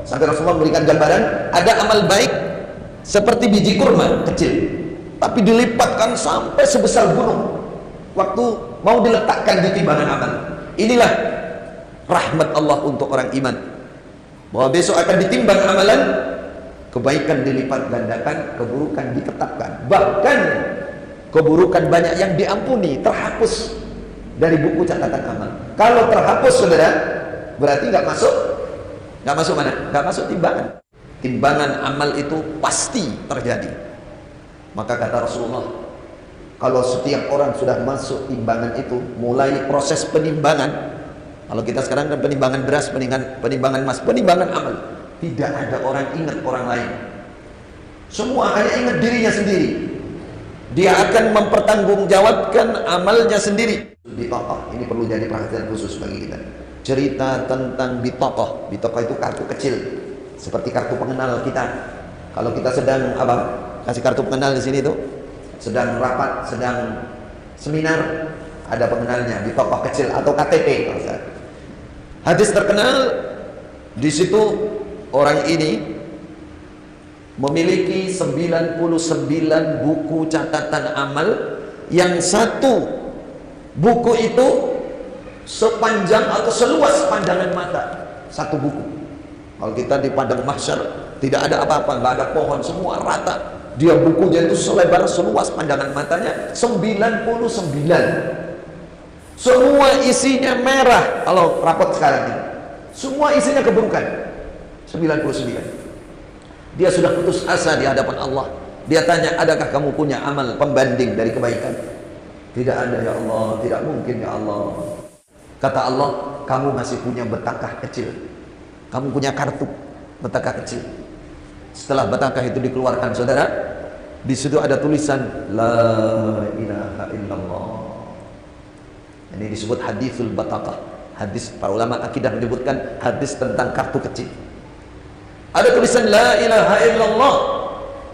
Sampai Rasulullah memberikan gambaran, ada amal baik seperti biji kurma kecil, tapi dilipatkan sampai sebesar gunung waktu mau diletakkan di timbangan amal. Inilah rahmat Allah untuk orang iman, bahwa besok akan ditimbang amalan, kebaikan dilipat gandakan, keburukan ditetapkan. Bahkan keburukan banyak yang diampuni, terhapus dari buku catatan amal. Kalau terhapus, saudara, berarti nggak masuk mana? Nggak masuk timbangan. Timbangan amal itu pasti terjadi. Maka kata Rasulullah, kalau setiap orang sudah masuk timbangan itu, mulai proses penimbangan. Kalau kita sekarang kan penimbangan beras, penimbangan emas, penimbangan amal, tidak ada orang ingat orang lain. Semua hanya ingat dirinya sendiri. Dia akan mempertanggungjawabkan amalnya sendiri. Bitokoh, ini perlu jadi perhatian khusus bagi kita. Cerita tentang bitokoh. Bitokoh itu kartu kecil, seperti kartu pengenal kita. Kalau kita sedang kasih kartu pengenal di sini tuh, sedang rapat, sedang seminar, ada pengenalnya, bitokoh kecil atau KTP. Hadis terkenal di situ, orang ini memiliki 99 buku catatan amal, yang satu buku itu sepanjang atau seluas pandangan mata. Satu buku. Kalau kita di padang mahsyar tidak ada apa-apa, nggak ada pohon, semua rata. Dia bukunya itu selebar seluas pandangan matanya, 99. Semua isinya merah. Kalau rapot sekarang ini, semua isinya keburukan. 99. Dia sudah putus asa di hadapan Allah. Dia tanya, adakah kamu punya amal pembanding dari kebaikan? Tidak ada ya Allah, tidak mungkin ya Allah. Kata Allah, kamu masih punya betakah kecil. Kamu punya kartu betakah kecil. Setelah betakah itu dikeluarkan, saudara, di situ ada tulisan La ilaha illallah. Ini disebut hadisul batakah. Hadis, para ulama akidah menyebutkan hadis tentang kartu kecil. Ada tulisan La ilaha illallah.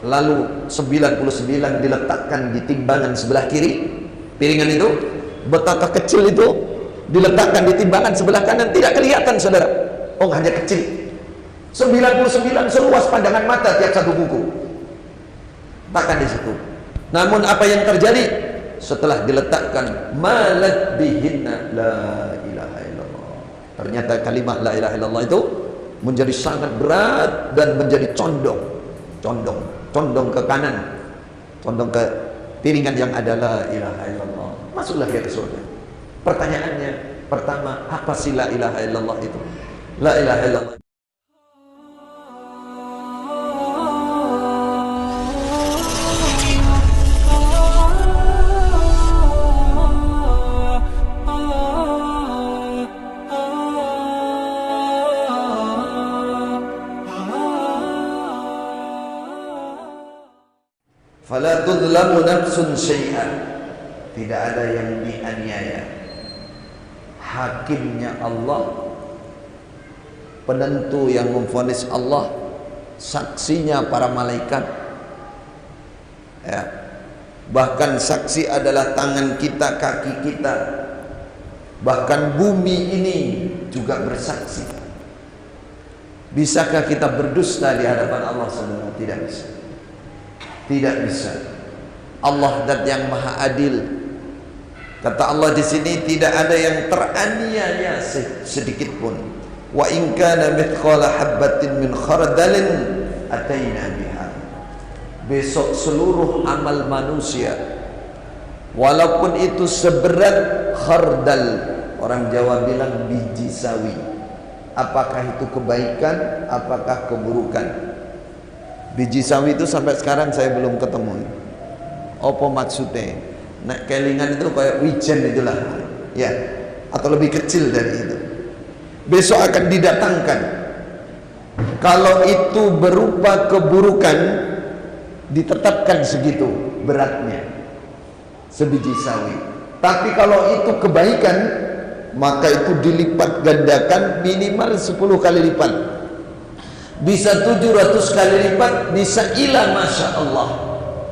Lalu 99 diletakkan di timbangan sebelah kiri. Piringan itu, betakah kecil itu diletakkan di timbangan sebelah kanan. Tidak kelihatan, saudara. Oh, hanya kecil. 99 seluas pandangan mata tiap satu buku. Letakkan di situ. Namun apa yang terjadi setelah diletakkan, malat bihinna la ilaha illallah. Ternyata kalimat la ilaha illallah itu menjadi sangat berat dan menjadi condong ke kanan, condong ke piringan yang ada la ilaha illallah. Masuklah dia ke surga. Pertanyaannya pertama, apa sih la ilaha illallah itu? La ilaha illallah, fala tudlamu nafsun syai'an. Tidak ada yang dianiaya. Hakimnya Allah, penentu yang memvonis Allah, saksinya para malaikat, ya. Bahkan saksi adalah tangan kita, kaki kita, bahkan bumi ini juga bersaksi. Bisakah kita berdusta di hadapan Allah Subhanahu? Tidak bisa. Tidak bisa. Allah zat yang maha adil. Kata Allah di sini, tidak ada yang teraniaya sedikit pun. Wa in kana mithqala habbatin min khardalin ataina biha. Besok seluruh amal manusia, walaupun itu seberat khardal, orang Jawa bilang biji sawi. Apakah itu kebaikan, apakah keburukan? Biji sawi itu sampai sekarang saya belum ketemu. Apa maksudnya? Nek kelingan itu kayak wijen itulah, ya, atau lebih kecil dari itu. Besok akan didatangkan. Kalau itu berupa keburukan, ditetapkan segitu beratnya, sebiji sawi. Tapi kalau itu kebaikan, maka itu dilipat gandakan minimal 10 kali lipat. Bisa 700 kali lipat, bisa ila masya Allah.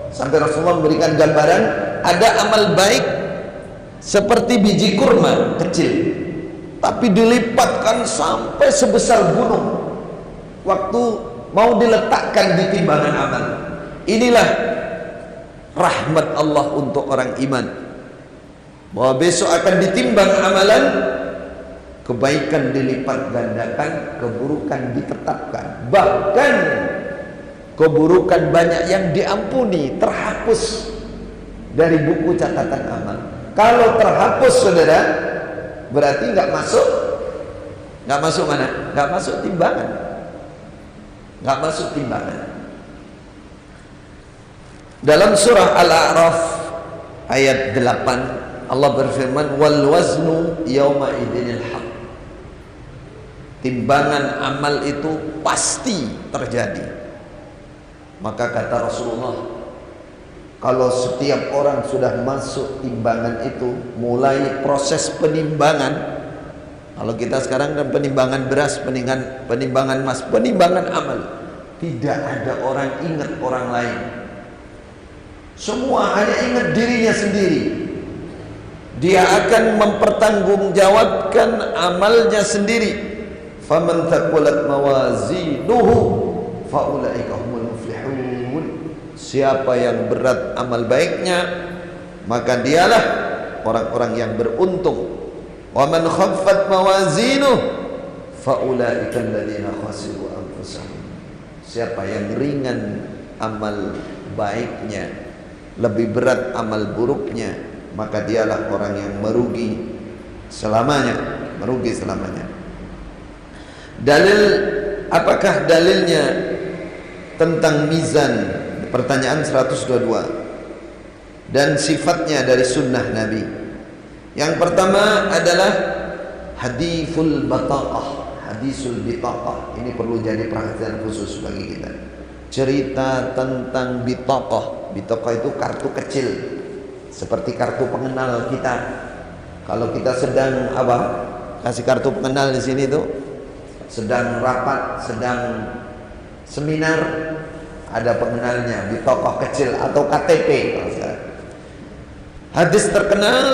Sampai Rasulullah memberikan gambaran, ada amal baik seperti biji kurma kecil, tapi dilipatkan sampai sebesar gunung. waktu mau diletakkan di timbangan amal. Inilah rahmat Allah untuk orang iman, bahwa besok akan ditimbang amalan, kebaikan dilipat gandakan, keburukan ditetapkan, bahkan keburukan banyak yang diampuni, terhapus dari buku catatan amal. Kalau terhapus, saudara, berarti nggak masuk mana? Nggak masuk timbangan, nggak masuk timbangan. Dalam surah Al-A'raf ayat 8 Allah berfirman, wal waznu yawma idinil haq. Timbangan amal itu pasti terjadi. Maka kata Rasulullah, kalau setiap orang sudah masuk timbangan itu, mulai proses penimbangan. Kalau kita sekarang kan penimbangan beras, penimbangan emas, penimbangan amal, tidak ada orang ingat orang lain. Semua hanya ingat dirinya sendiri. Dia akan mempertanggungjawabkan amalnya sendiri. Faman thaqulat mawazinuhu faulaika humul muflihun. Siapa yang berat amal baiknya, maka dialah orang-orang yang beruntung. Wa man khaffat mawazinuhu faulaika alladziina khasiru anfusahum. Siapa yang ringan amal baiknya, lebih berat amal buruknya, maka dialah orang yang merugi selamanya, merugi selamanya. Dalil, apakah dalilnya tentang mizan? Pertanyaan 122. Dan sifatnya dari sunnah Nabi. Yang pertama adalah hadithul bataqah, hadisul bitaqah. Ini perlu jadi perhatian khusus bagi kita. Cerita tentang bitaqah. Bitaqah itu kartu kecil, seperti kartu pengenal kita. Kalau kita sedang kasih kartu pengenal di sini tuh, sedang rapat, sedang seminar, ada pengenalnya, bitaqah kecil atau KTP kalau sekarang. Hadis terkenal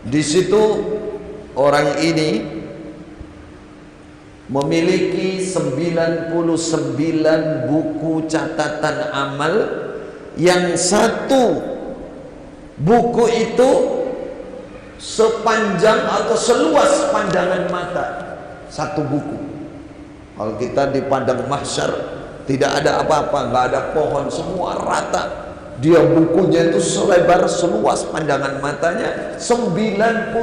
di situ, orang ini memiliki 99 buku catatan amal, yang satu buku itu sepanjang atau seluas pandangan mata. Satu buku. Kalau kita di padang mahsyar tidak ada apa-apa, nggak ada pohon, semua rata. Dia bukunya itu selebar seluas pandangan matanya, 99.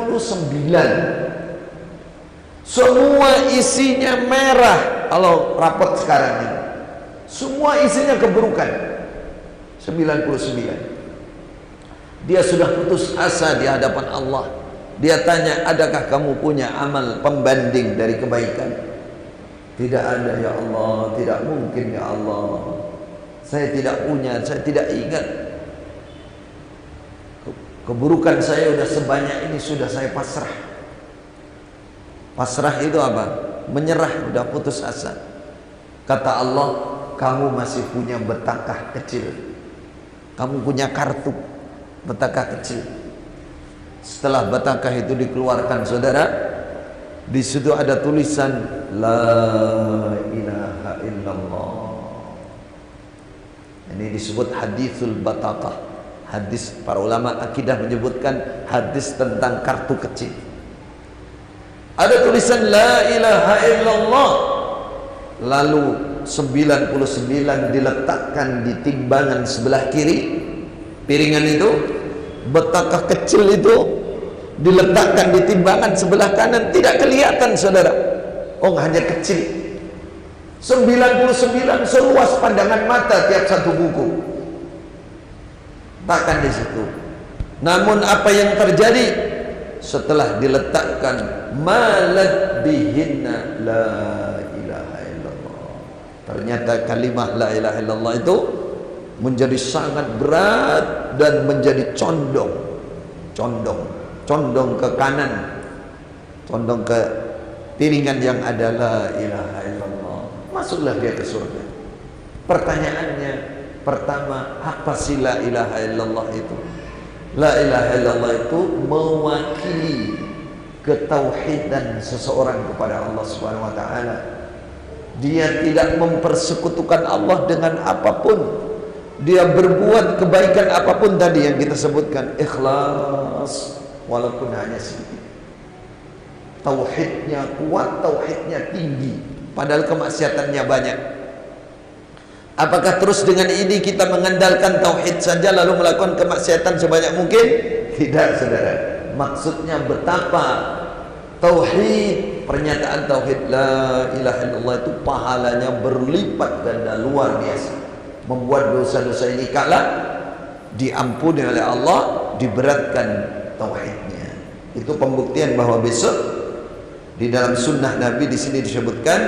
Semua isinya merah. Kalau rapot sekarang ini, semua isinya keburukan. 99. Dia sudah putus asa di hadapan Allah. Dia tanya, adakah kamu punya amal pembanding dari kebaikan? Tidak ada ya Allah, tidak mungkin ya Allah. Saya tidak punya, saya tidak ingat. Keburukan saya sudah sebanyak ini, sudah saya pasrah. Pasrah itu apa? Menyerah, sudah putus asa. Kata Allah, kamu masih punya betaqah kecil. Kamu punya kartu betaqah kecil. Setelah betaqah itu dikeluarkan, saudara, di situ ada tulisan La ilaha illallah. Ini disebut hadithul bataqah. Hadis, para ulama akidah menyebutkan hadis tentang kartu kecil. Ada tulisan La ilaha illallah. Lalu 99 diletakkan di timbangan sebelah kiri. Piringan itu, betaqah kecil itu diletakkan di timbangan sebelah kanan. Tidak kelihatan, saudara. Oh, hanya kecil. 99 seluas pandangan mata tiap satu buku. Takkan di situ. Namun apa yang terjadi setelah diletakkan malat bihinna la ilaha illallah. Ternyata kalimat la ilaha illallah itu menjadi sangat berat dan menjadi condong ke kanan, condong ke piringan yang ada la ilaha illallah. Masuklah dia ke surga. Pertanyaannya pertama, apa sih la ilaha illallah itu? La ilaha illallah itu mewakili ketauhidan seseorang kepada Allah Subhanahu wa taala. dia tidak mempersekutukan Allah dengan apapun, dia berbuat kebaikan apapun tadi yang kita sebutkan, ikhlas walaupun hanya sedikit, tauhidnya kuat, tauhidnya tinggi, padahal kemaksiatannya banyak. Apakah terus dengan ini kita mengandalkan tauhid saja lalu melakukan kemaksiatan sebanyak mungkin? Tidak, saudara. Maksudnya betapa tauhid, pernyataan tauhid la ilaha illallah itu pahalanya berlipat ganda luar biasa, membuat dosa-dosa ini kalah diampuni oleh Allah, diberatkan tauhidnya. Itu pembuktian bahwa besok di dalam sunnah Nabi di sini disebutkan,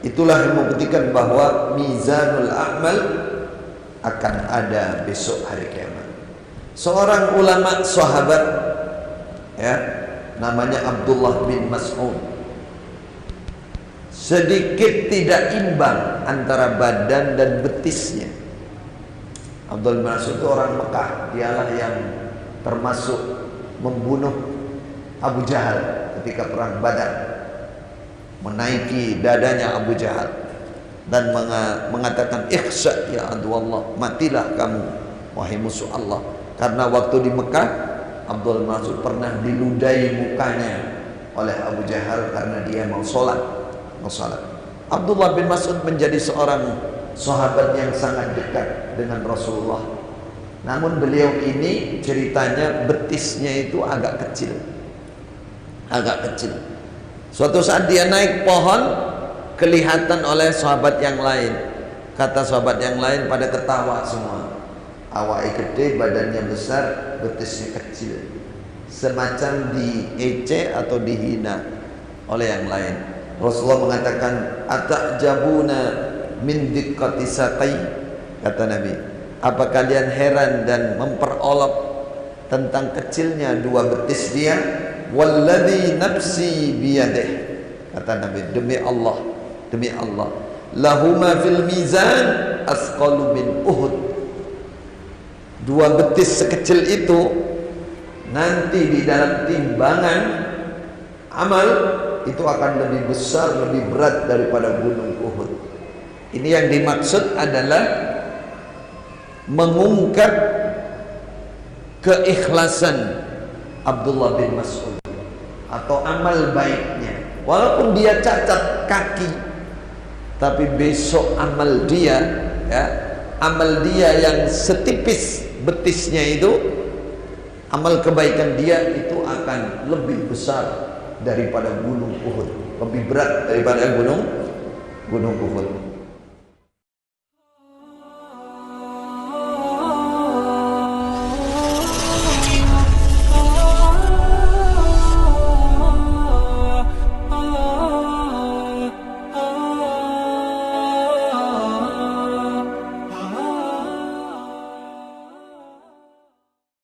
itulah yang membuktikan bahwa mizanul amal akan ada besok hari kiamat. Seorang ulama sahabat, ya, namanya Abdullah bin Mas'ud, sedikit tidak imbang antara badan dan betisnya. Abdullah bin Mas'ud itu orang Mekah, dialah yang termasuk membunuh Abu Jahal ketika perang Badar, menaiki dadanya Abu Jahal dan mengatakan, ikhsa ya aduallah, matilah kamu wahai musuh Allah. Karena waktu di Mekah Abdul Mas'ud pernah diludahi mukanya oleh Abu Jahal karena dia mau sholat. Abdullah bin Mas'ud menjadi seorang sahabat yang sangat dekat dengan Rasulullah. Namun beliau ini ceritanya betisnya itu agak kecil. Suatu saat dia naik pohon, kelihatan oleh sahabat yang lain. Kata sahabat yang lain pada ketawa semua. Awalnya gede, badannya besar, betisnya kecil, semacam diece atau dihina oleh yang lain. Rasulullah mengatakan, atajabuna min diqqati saqai, kata Nabi, apa kalian heran dan memperolok tentang kecilnya dua betis dia? Walladzi nafsi biyadih, kata Nabi, demi Allah, lahuma fil mizan asqalu min Uhud. Dua betis sekecil itu nanti di dalam timbangan amal itu akan lebih besar, lebih berat daripada gunung Uhud. Ini yang dimaksud adalah mengungkap keikhlasan Abdullah bin Mas'ud atau amal baiknya. Walaupun dia cacat kaki, tapi besok amal dia, ya, amal dia yang setipis betisnya itu, amal kebaikan dia itu akan lebih besar daripada gunung Uhud, lebih berat daripada gunung Uhud.